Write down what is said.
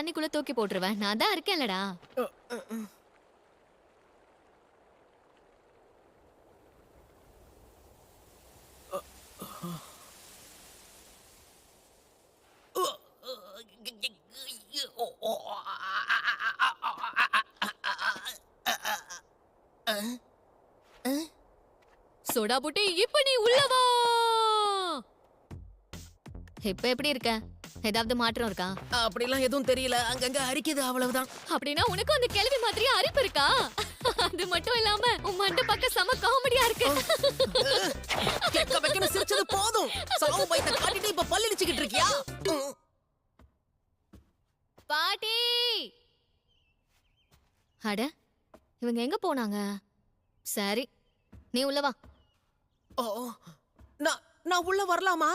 தண்ணிக்குள்ள தூக்கி போட்டுருவேன். நான் தான் இருக்கேன்லடா. சோடா புட்டி, இப்ப நீ உள்ள வா. இப்ப எப்படி இருக்க? ஏதாவது மாற்றம் இருக்கா? அப்படிலாம் எதுவும் தெரியல. அங்கங்க அரிக்குது, அவ்வளவுதான். அப்படின்னா உனக்கு அந்த கேள்வி மாதிரியே அரிப்பு இருக்கா? அது மட்டும் இல்லாம உன் மண்ட பக்கம் செம காமெடியா இருக்கு. கேட்க வைக்கணும், சிரிச்சது போதும். சாவு பயத்தை காட்டிட்டு இப்ப பல்லிடிச்சுக்கிட்டு இருக்கியா? பாட்டி! அட, இவங்க எங்க போனாங்க? சரி, நீ உள்ள வா. ஓ, நான் உள்ள வரலாமா?